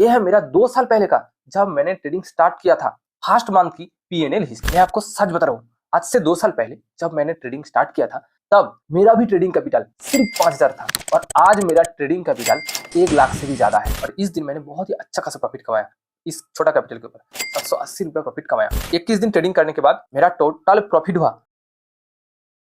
ये है मेरा 2 साल पहले का जब मैंने ट्रेडिंग स्टार्ट किया था। फर्स्ट मंथ की पीएनएल हिस्ट्री। मैं आपको सच बता रहा हूँ, आज से 2 साल पहले जब मैंने ट्रेडिंग स्टार्ट किया था तब मेरा भी ट्रेडिंग कैपिटल सिर्फ 5000 था और आज मेरा ट्रेडिंग कैपिटल 1 लाख से भी ज्यादा है। और इस दिन मैंने बहुत ही अच्छा खासा प्रॉफिट कमाया। इस छोटा कैपिटल के ऊपर 780 रुपया प्रॉफिट कमाया। 21 दिन ट्रेडिंग करने के बाद मेरा टोटल प्रॉफिट हुआ।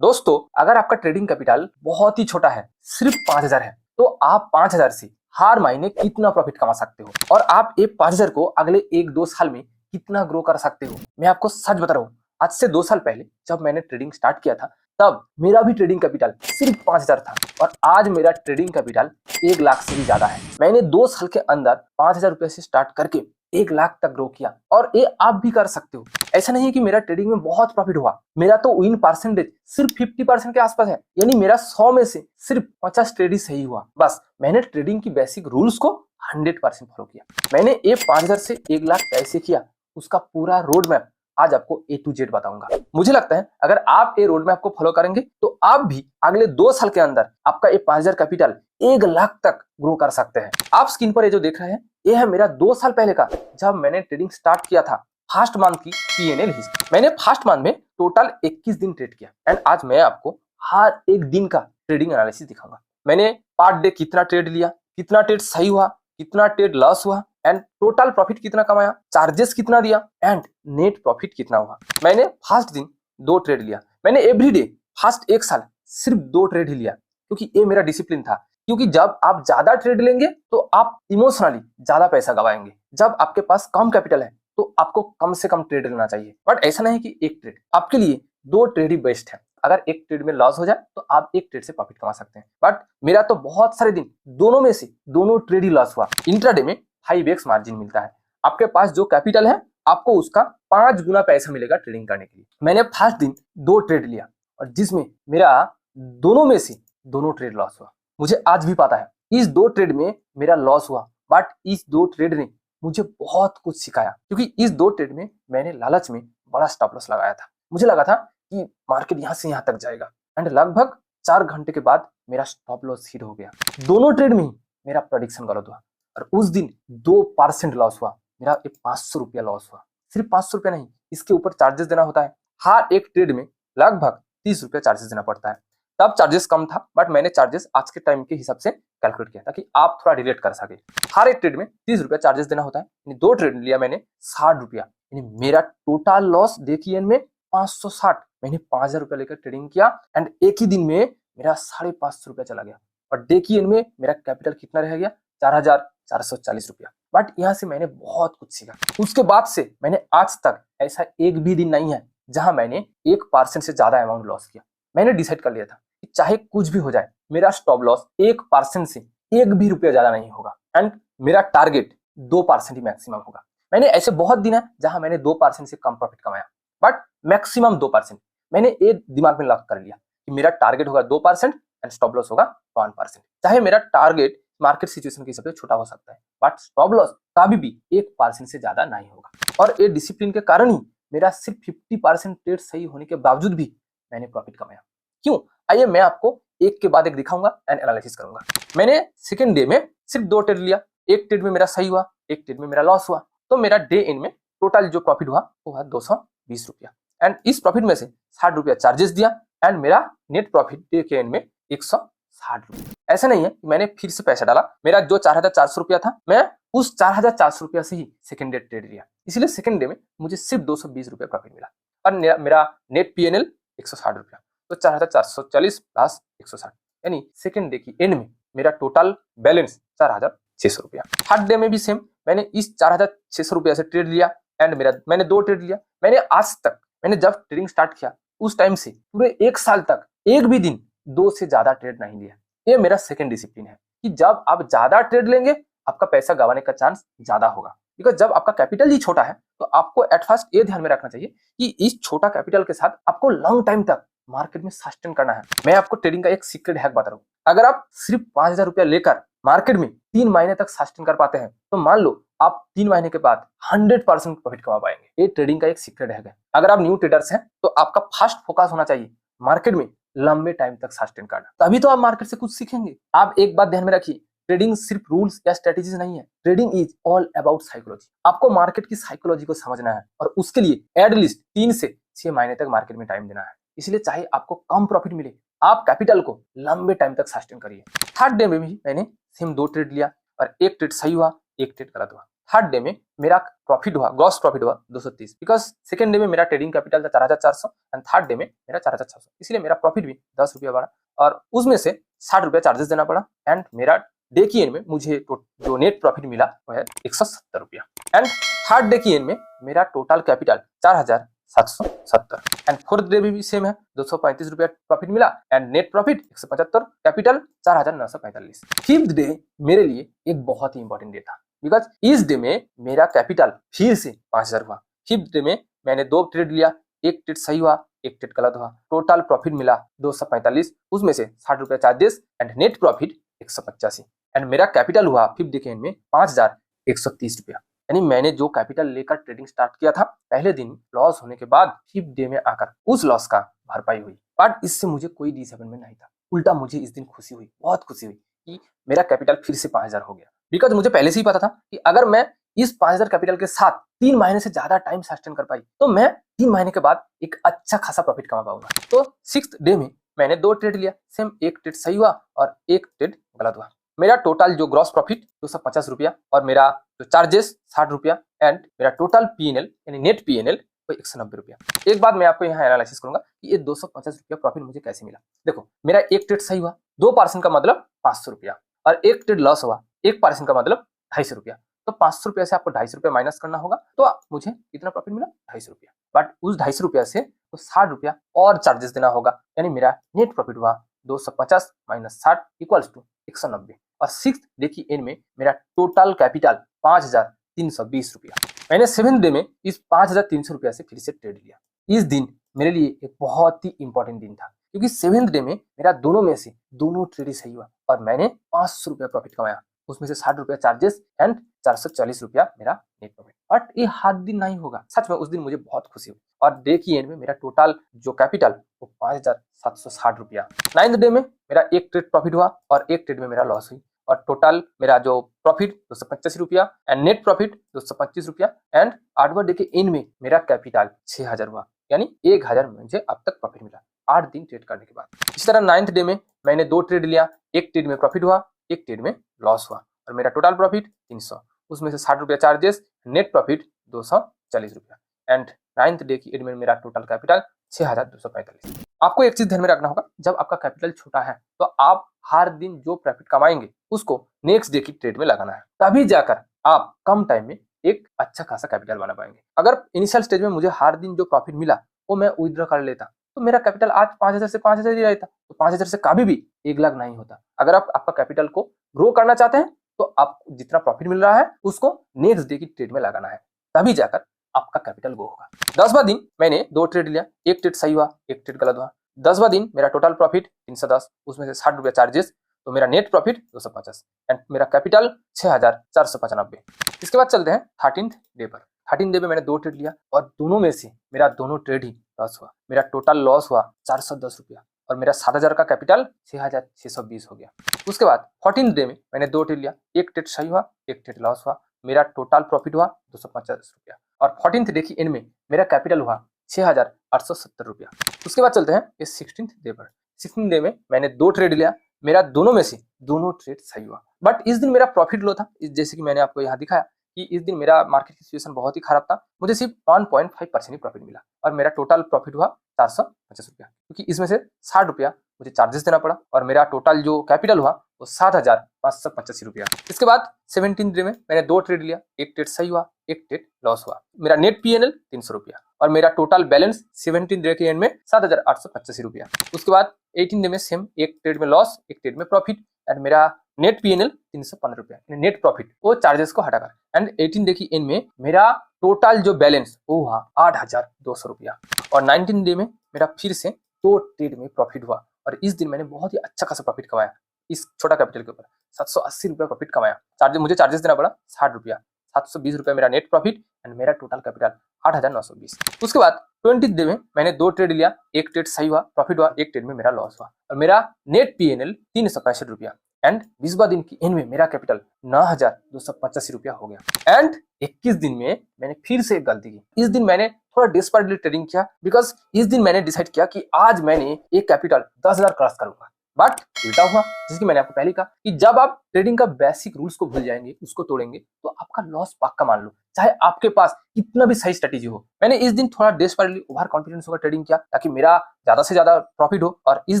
दोस्तों, अगर आपका ट्रेडिंग कैपिटल बहुत ही छोटा है, सिर्फ 5000 है, तो आप 5000 से हर महीने कितना प्रॉफिट कमा सकते हो और आप ये 5000 को अगले 1-2 साल में कितना ग्रो कर सकते हो। मैं आपको सच बता रहा हूँ, आज से 2 साल पहले जब मैंने ट्रेडिंग स्टार्ट किया था तब मेरा भी ट्रेडिंग कैपिटल सिर्फ 5000 था और आज मेरा ट्रेडिंग कैपिटल 1 लाख से भी ज्यादा है। मैंने 2 साल के अंदर 5000 रुपए से स्टार्ट करके 1 लाख तक ग्रो किया और ये आप भी कर सकते हो। ऐसा नहीं है कि मेरा ट्रेडिंग में बहुत प्रॉफिट हुआ, मेरा तो विन परसेंटेज सिर्फ 50% के आसपास है, यानी मेरा 100 में से सिर्फ 50 ट्रेड ही सही हुआ। बस मैंने ट्रेडिंग की बेसिक रूल्स को 100% फॉलो किया। मैंने ये 5000 से 1 लाख कैसे किया उसका पूरा रोड मैप आज आपको A to Z बताऊंगा। मुझे लगता है अगर आप ये रोड मैप को फॉलो करेंगे तो आप भी अगले 2 साल के अंदर आपका ये 5000 कैपिटल 1 लाख तक ग्रो कर सकते हैं। आप स्क्रीन पर ये जो देख रहे हैं ये है मेरा 2 साल पहले का जब मैंने ट्रेडिंग स्टार्ट किया था। फर्स्ट मंथ की पीएनएल हिस्ट्री। मैंने फर्स्ट मंथ में टोटल 21 दिन ट्रेड किया एंड आज मैं आपको हर एक दिन का ट्रेडिंग एनालिसिस दिखाऊंगा। मैंने पर डे कितना ट्रेड लिया, कितना ट्रेड सही हुआ, कितना ट्रेड लॉस हुआ एंड टोटल प्रॉफिट कितना कमाया, चार्जेस कितना दिया एंड नेट प्रॉफिट कितना हुआ। मैंने फर्स्ट दिन 2 ट्रेड लिया। मैंने एवरीडे फर्स्ट 1 साल सिर्फ 2 ट्रेड ही लिया क्योंकि ये मेरा डिसिप्लिन था। क्योंकि जब आप ज्यादा ट्रेड लेंगे तो आप इमोशनली ज्यादा पैसा गवाएंगे। जब आपके पास कम कैपिटल है तो आपको कम से कम ट्रेड लेना चाहिए। बट ऐसा नहीं कि एक ट्रेड, आपके लिए 2 ट्रेड ही बेस्ट है। अगर एक ट्रेड में लॉस हो जाए तो आप एक ट्रेड से प्रॉफिट कमा सकते हैं। बट मेरा तो बहुत सारे दिन दोनों में से दोनों ट्रेड ही लॉस हुआ। इंट्राडे में 5x मार्जिन मिलता है। आपके पास जो कैपिटल है आपको उसका 5 गुना पैसा मिलेगा ट्रेडिंग करने के लिए। मैंने फर्स्ट दिन 2 ट्रेड लिया और जिसमें मेरा दोनों में से दोनों ट्रेड लॉस हुआ। मुझे आज भी पता है इस 2 ट्रेड में मेरा लॉस हुआ, बट इस 2 ट्रेड ने मुझे बहुत कुछ सिखाया। क्योंकि इस 2 ट्रेड में मैंने लालच में बड़ा स्टॉप लॉस लगाया था। मुझे लगा था कि मार्केट यहाँ से यहाँ तक जाएगा एंड लगभग 4 घंटे के बाद मेरा स्टॉप लॉस हिट हो गया। दोनों ट्रेड में ही मेरा प्रेडिक्शन गलत हुआ और उस दिन 2% लॉस हुआ। मेरा 500 रुपया लॉस हुआ। सिर्फ 500 रुपया नहीं, इसके ऊपर चार्जेस देना होता है। हर एक ट्रेड में लगभग 30 रुपया चार्जेस देना पड़ता है। तब चार्जेस कम था बट मैंने चार्जेस आज के टाइम के हिसाब से कैलकुलेट किया ताकि आप थोड़ा रिलेट कर सके। हर एक ट्रेड में 30 रुपया चार्जेस देना होता है। 2 ट्रेड लिया मैंने 60 रुपया, यानी मेरा टोटल लॉस देखिए में 560। मैंने 5000 रुपया लेकर ट्रेडिंग किया एंड एक ही दिन में मेरा 550 रुपया चला गया और डे की एंड में मेरा कैपिटल कितना रह गया, 4440 रुपया। बट यहाँ से मैंने बहुत कुछ सीखा। उसके बाद से मैंने आज तक ऐसा एक भी दिन नहीं है जहां मैंने 1% से ज्यादा अमाउंट लॉस किया। मैंने डिसाइड कर लिया था कि चाहे कुछ भी हो जाए मेरा स्टॉप लॉस 1% से 1 भी रुपया ज्यादा नहीं होगा एंड मेरा टारगेट 2% ही मैक्सिमम होगा। मैंने ऐसे बहुत दिन है जहां मैंने 2% से कम प्रॉफिट कमाया बट मैक्सिमम 2%। मैंने ये दिमाग में लॉक कर लिया कि मेरा टारगेट होगा 2% एंड स्टॉप लॉस होगा 1%। चाहे मेरा टारगेट मार्केट सिचुएशन के हिसाब से छोटा हो सकता है बट स्टॉप लॉस कभी भी 1% से ज्यादा नहीं होगा। और ये डिसिप्लिन के कारण ही मेरा सिर्फ 50% ट्रेड सही होने के बावजूद भी मैंने प्रॉफिट कमाया। क्यों? आइए मैं आपको एक के बाद एक दिखाऊंगा एंड एनालिसिस करूंगा। मैंने सेकंड डे में सिर्फ 2 ट्रेड लिया। एक ट्रेड में मेरा सही हुआ, एक ट्रेड में मेरा लॉस हुआ। तो मेरा डे एंड में टोटल जो प्रॉफिट हुआ वो हुआ 220 रुपया एंड इस प्रॉफिट में से 60 रुपया चार्जेस दिया एंड मेरा नेट प्रॉफिट डे के एंड में 160 रुपया। ऐसा नहीं है कि मैंने फिर से पैसा डाला। मेरा जो 4400 रुपया था मैं उस 4400 रुपया से ही सेकंड डे ट्रेड लिया, इसलिए सेकंड डे में मुझे सिर्फ 220 रुपया प्रॉफिट मिला और मेरा नेट पीएनएल 160 रुपया। तो 4440 प्लस 160 यानी सेकंड डे की एंड में मेरा टोटल बैलेंस 4600 रुपया। थर्ड डे में भी सेम, मैंने इस 4600 रुपया से ट्रेड लिया एंड मैंने 2 ट्रेड लिया। मैंने आज तक, मैंने जब ट्रेडिंग स्टार्ट किया उस टाइम से पूरे 1 साल तक एक भी दिन 2 से ज्यादा ट्रेड नहीं लिया। ये मेरा सेकंड डिसिप्लिन है कि जब आप ज्यादा ट्रेड लेंगे आपका पैसा गंवाने का चांस ज्यादा होगा। बिकॉज जब आपका कैपिटल ही छोटा है तो आपको एट फर्स्ट ये ध्यान में रखना चाहिए कि इस छोटा कैपिटल के साथ आपको लॉन्ग टाइम तक मार्केट में सस्टेन करना है। मैं आपको ट्रेडिंग का एक सीक्रेट हैक बता रहा हूँ। अगर आप सिर्फ 5000 रुपया लेकर मार्केट में 3 महीने तक सस्टेन कर पाते हैं तो मान लो आप 3 महीने के बाद 100% प्रॉफिट कमा पाएंगे। ये ट्रेडिंग का एक सीक्रेट हैक है। अगर आप न्यू ट्रेडर्स हैं तो आपका फर्स्ट फोकस होना चाहिए मार्केट में लंबे टाइम तक सस्टेन करना, तभी तो आप मार्केट से कुछ सीखेंगे। आप एक बात ध्यान में रखिए, ट्रेडिंग सिर्फ रूल्स या स्ट्रेटेजीज नहीं है, trading is all about psychology. आपको मार्केट की साइकोलॉजी को समझना है और उसके लिए एटलीस्ट 3 से 6 महीने तक मार्केट में टाइम देना है। इसलिए चाहे आपको कम प्रॉफिट मिले, आप कैपिटल को लंबे टाइम तक सस्टेन करिए। थर्ड डे में भी मैंने सेम 2 ट्रेड लिया और एक ट्रेड सही हुआ, एक ट्रेड गलत हुआ। थर्ड डे में मेरा प्रॉफिट हुआ, ग्रॉस प्रॉफिट हुआ 230, बिकॉज सेकंड डे में मेरा ट्रेडिंग कैपिटल था 4400 एंड थर्ड डे में मेरा 4600, इसलिए मेरा प्रॉफिट भी 10 रुपया बढ़ा और उसमें से 60 रुपया चार्जेस देना पड़ा एंड मेरा डे की एंड में मुझे जो नेट प्रॉफिट मिला वो है 170 रुपया। एंड थर्ड डे की एंड में मेरा total capital 4770 and fourth day भी सेम है, 235 रुपया प्रॉफिट मिला and net profit 175, capital 4945। Fifth day मेरे लिए एक बहुत ही इंपॉर्टेंट डे था, बिकॉज इस डे में मेरा कैपिटल फिर से 5000 हुआ। फिफ्थ डे में मैंने 2 ट्रेड लिया, एक ट्रेड सही हुआ, एक ट्रेड गलत हुआ। टोटल प्रॉफिट मिला 245, उसमें से 60 रुपया charges and net profit 185 and मेरा कैपिटल हुआ फिफ्थ डे के एंड में 5130 रुपया। यानी मैंने जो कैपिटल लेकर ट्रेडिंग स्टार्ट किया था, पहले दिन लॉस होने के बाद फिफ्थ डे में आकर उस लॉस का भरपाई हुई, बट इससे मुझे कोई डिसअपॉइंटमेंट नहीं था। उल्टा मुझे इस दिन खुशी हुई, बहुत खुशी हुई कि मेरा कैपिटल फिर से 5000 हो गया। बिकॉज मुझे पहले से ही पता था कि अगर मैं इस 5000 कैपिटल के साथ 3 महीने से ज्यादा टाइम सस्टेन कर पाई तो मैं 3 महीने के बाद एक अच्छा खासा प्रॉफिट कमा पाऊंगा। तो सिक्स्थ डे में मैंने 2 ट्रेड लिया, सेम एक ट्रेड सही हुआ और एक ट्रेड गलत हुआ। मेरा टोटल जो ग्रॉस प्रॉफिट 250 रुपया और मेरा जो चार्जेस 60 रुपया एंड मेरा टोटल पीएनएल यानी नेट पीएनएल वो 190 रुपया। एक बात मैं आपको यहाँ एनालिसिस करूंगा कि ये 250 रुपया प्रॉफिट मुझे कैसे मिला। देखो, मेरा एक ट्रेड सही हुआ, 2% का मतलब 500 रुपया और एक ट्रेड लॉस हुआ, 1% का मतलब 250 रुपया। तो 500 रुपया से आपको 250 रुपया माइनस करना होगा, तो मुझे कितना प्रॉफिट मिला? 250 रुपया। बट उस 250 रुपया से तो 60 रुपया और चार्जेस देना होगा, यानी मेरा नेट प्रॉफिट हुआ 250 माइनस 60 इक्वल्स टू 190 और सिक्स डे की एंड में मेरा टोटल कैपिटल 5320 रुपया। मैंने सेवेंथ डे में इस 5300 रुपया से फिर से ट्रेड लिया। इस दिन मेरे लिए एक बहुत ही इंपॉर्टेंट दिन था, क्योंकि सेवेंथ डे में मेरा दोनों में से दोनों ट्रेड ही सही हुआ और मैंने 500 रुपया प्रॉफिट कमाया, उसमें से 60 रुपया चार्जेस एंड 440 रुपया मेरा नेट प्रॉफिट। बट ये हर दिन नहीं होगा, सच में उस दिन मुझे बहुत खुशी हुई और डे की एंड में मेरा टोटल जो कैपिटल वो 5760 रुपया। नाइन्थ डे में मेरा एक ट्रेड प्रॉफिट हुआ और एक ट्रेड में मेरा लॉस हुई और टोटल मेरा जो प्रॉफिट 285 रुपया एंड नेट प्रॉफिट 225 रुपया एंड 8वां डे के एंड में मेरा कैपिटल 6000 हुआ, यानी 1000 मुझे अब तक प्रॉफिट मिला 8 दिन ट्रेड करने के बाद। इसी तरह नाइन्थ डे में मैंने 2 ट्रेड लिया, एक ट्रेड में प्रॉफिट हुआ, एक ट्रेड में लॉस हुआ और मेरा टोटल प्रॉफिट 300, उसमें से 60 रुपया चार्जेस, नेट प्रॉफिट 240 रुपया एंड नाइन्थ डे की एंड में मेरा टोटल कैपिटल 6245। आपको एक चीज ध्यान में रखना होगा, जब आपका कैपिटल छोटा है तो आप हर दिन जो प्रॉफिट कमाएंगे उसको नेक्स्ट डे की ट्रेड में लगाना है, तभी जाकर आप कम टाइम में एक अच्छा खासा कैपिटल बना पाएंगे। अगर इनिशियल स्टेज में मुझे हर दिन जो प्रॉफिट मिला वो मैं विथड्रॉ कर लेता तो मेरा कैपिटल आज 5000 से 5000 ही रहता, तो 5000 से कभी भी 1 लाख नहीं होता। अगर आप आपका कैपिटल को ग्रो करना चाहते हैं तो आप जितना प्रॉफिट मिल रहा है उसको नेक्स्ट डे की ट्रेड में लगाना है, तभी जाकर आपका कैपिटल ग्रो होगा। 10वां दिन मैंने 2 ट्रेड लिया, एक ट्रेड सही हुआ, एक ट्रेड गलत हुआ। 10वां दिन मेरा टोटल प्रॉफिट 310, उसमें से 60 रुपया चार्जेस, तो मेरा नेट प्रॉफिट 250 एंड मेरा कैपिटल 6495। इसके बाद चलते हैं 13th डे पर। 13th डे में मैंने 2 ट्रेड लिया और दोनों में से मेरा दोनों ट्रेड ही लॉस हुआ। मेरा टोटल लॉस हुआ 410 रुपया और मेरा 7000 का कैपिटल 6620 हो गया। उसके बाद 14th डे में मैंने 2 ट्रेड लिया, एक ट्रेड सही हुआ, एक ट्रेड लॉस हुआ। मेरा टोटल प्रॉफिट हुआ 250 रुपया और 14th डे की एंड में मेरा कैपिटल हुआ 6870 रुपया। उसके बाद चलते हैं इस 16th डे पर। 16th डे में मैंने 2 ट्रेड लिया, मेरा दोनों में से दोनों ट्रेड सही हुआ, बट इस दिन मेरा प्रॉफिट लो था। जैसे कि मैंने आपको यहाँ दिखाया कि इस दिन मेरा मार्केट की सिचुएशन बहुत ही खराब था, मुझे सिर्फ 1.5% ही प्रॉफिट मिला और मेरा टोटल प्रॉफिट हुआ 450 रुपया, क्योंकि इसमें से 60 रुपया मुझे चार्जेस देना पड़ा और मेरा टोटल जो कैपिटल हुआ वो 7585 रुपया। इसके बाद 17th डे में मैंने 2 ट्रेड लिया, एक ट्रेड सही हुआ, एक ट्रेड लॉस हुआ। मेरा नेट पीएनएल 300 रुपया और मेरा टोटल बैलेंस 17th डे के एंड में 7885 रुपया। उसके बाद 18th डे में सेम, एक ट्रेड में लॉस, एक ट्रेड में प्रॉफिट एंड मेरा नेट पीएनएल 315 रुपया, नेट प्रॉफिट वो चार्जेस को हटाकर एंड 18th डे की एंड में मेरा टोटल जो बैलेंस वो हुआ 8200 रुपया और 19th डे में मेरा फिर से 2 ट्रेड में प्रॉफिट हुआ और इस दिन मैंने बहुत ही अच्छा खासा प्रॉफिट कमाया। इस छोटा कैपिटल के ऊपर 780 रुपया प्रॉफिट कमाया। मुझे चार्जेस देना पड़ा 60 रुपया, 720 रुपया मेरा नेट प्रॉफिट एंड मेरा टोटल कैपिटल 8920। उसके बाद 20th डे में मैंने 2 ट्रेड लिया, एक ट्रेड सही हुआ, प्रॉफिट हुआ, एक ट्रेड में मेरा लॉस हुआ और मेरा नेट पीएनएल 365 रुपया। एंड 20वां दिन की एंड में मेरा कैपिटल 9,285 रुपया हो गया। एंड 21 दिन में मैंने फिर से एक गलती की। इस दिन मैंने थोड़ा डेस्परेटली ट्रेडिंग किया, बिकॉज इस दिन मैंने डिसाइड किया कि आज मैंने एक कैपिटल 10,000 क्रॉस करूंगा। बट उल्टा हुआ, जैसे कि मैंने आपको पहले कहा कि जब आप ट्रेडिंग का बेसिक रूल्स को भूल जाएंगे, उसको तोड़ेंगे, तो आपका लॉस पक्का मान लो, चाहे आपके पास कितना भी सही स्ट्रेटेजी हो। मैंने इस दिन थोड़ा डेस्परेटली ओवर कॉन्फिडेंस होकर ट्रेडिंग किया ताकि मेरा ज्यादा से ज्यादा प्रॉफिट हो, और इस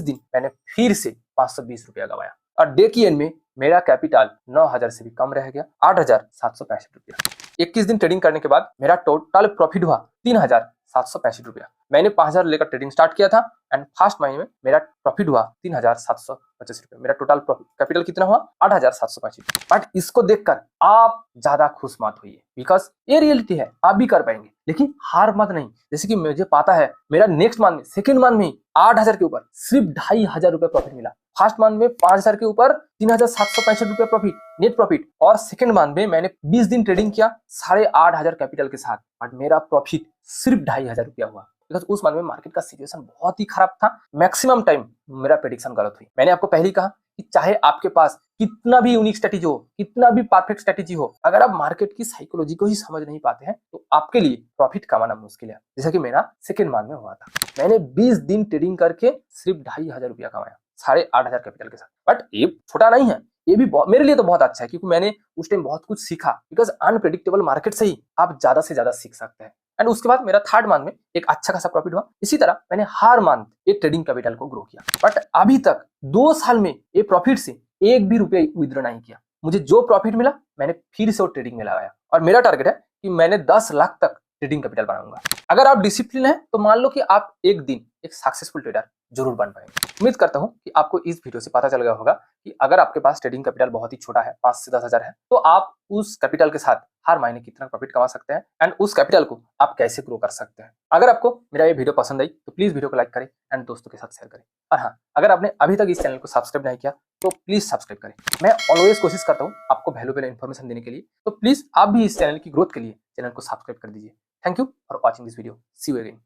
दिन मैंने फिर से 520 रुपया गवाया और डे की एंड में मेरा कैपिटल 9,000 से भी कम रह गया, 8,765 रुपया। 21 दिन ट्रेडिंग करने के बाद मेरा टोटल प्रॉफिट हुआ 3,765 रुपया। मैंने 5,000 लेकर ट्रेडिंग स्टार्ट किया था एंड फर्स्ट महीने में मेरा प्रॉफिट हुआ 3,725 रुपया। मेरा टोटल कैपिटल कितना हुआ? 8,785 रुपया। बट इसको देखकर आप ज्यादा खुश मत होइए, बिकॉज ये रियलिटी है, आप भी कर पाएंगे, लेकिन हार मत नहीं। जैसे कि मुझे पता है मेरा नेक्स्ट मंथ में, सेकंड मंथ में 8,000 के ऊपर सिर्फ 2,500 रुपया प्रॉफिट मिला। फर्स्ट मंथ में 5,000 के ऊपर 3,765 रुपया प्रॉफिट, नेट प्रॉफिट। और सेकंड मंथ में मैंने 20 दिन ट्रेडिंग किया 8,500 कैपिटल के साथ, बट मेरा प्रॉफिट सिर्फ 2,500 रुपया हुआ, बिकॉज उस मंथ में मार्केट का सिचुएशन बहुत ही खराब था। मैक्सिमम टाइम मेरा प्रेडिक्शन गलत हुई। मैंने आपको पहले ही कहा कि चाहे आपके पास कितना भी यूनिक स्ट्रेटेजी हो, कितना भी परफेक्ट स्ट्रेटेजी हो, अगर आप मार्केट की साइकोलॉजी को ही समझ नहीं पाते हैं तो आपके लिए प्रॉफिट कमाना मुश्किल है, जैसा कि मेरा सेकंड मंथ में हुआ था। मैंने 20 दिन ट्रेडिंग करके सिर्फ 2,500 रुपया कमाया 8,500 कैपिटल के साथ। बट ये छोटा नहीं है, ये भी मेरे लिए तो बहुत अच्छा है, क्योंकि मैंने उस टाइम बहुत कुछ सीखा, बिकॉज अनप्रेडिक्टेबल मार्केट से ही आप ज्यादा से ज्यादा सीख सकते हैं। एंड उसके बाद मेरा थर्ड मंथ में एक अच्छा खासा प्रॉफिट हुआ। इसी तरह मैंने हर मंथ एक ट्रेडिंग कैपिटल को ग्रो किया, बट अभी तक 2 साल में ये प्रॉफिट से एक भी रुपया विड्रॉ नहीं किया। मुझे जो प्रॉफिट मिला मैंने फिर से वो ट्रेडिंग में लगाया, और मेरा टारगेट है कि मैंने 10 लाख तक ट्रेडिंग कैपिटल बनाऊंगा। अगर आप डिसिप्लिन है तो मान लो कि आप एक दिन एक सक्सेसफुल ट्रेडर जरूर बन पाएंगे। उम्मीद करता हूं कि आपको इस वीडियो से पता चल गया होगा कि अगर आपके पास ट्रेडिंग कैपिटल बहुत ही छोटा है, 5 से 10,000 है, तो आप उस कैपिटल के साथ हर महीने कितना प्रॉफिट कमा सकते हैं एंड उस कैपिटल को आप कैसे ग्रो कर सकते हैं। अगर आपको मेरा ये वीडियो पसंद आई तो प्लीज वीडियो को लाइक करें एंड दोस्तों के साथ शेयर करें। और हाँ, अगर आपने अभी तक इस चैनल को सब्सक्राइब नहीं किया तो प्लीज सब्सक्राइब करें। मैं ऑलवेज कोशिश करता हूँ आपको वैल्यूएबल इन्फॉर्मेशन देने के लिए, तो प्लीज आप भी इस चैनल की ग्रोथ के लिए चैनल को सब्सक्राइब कर दीजिए। Thank you for watching this video. See you again.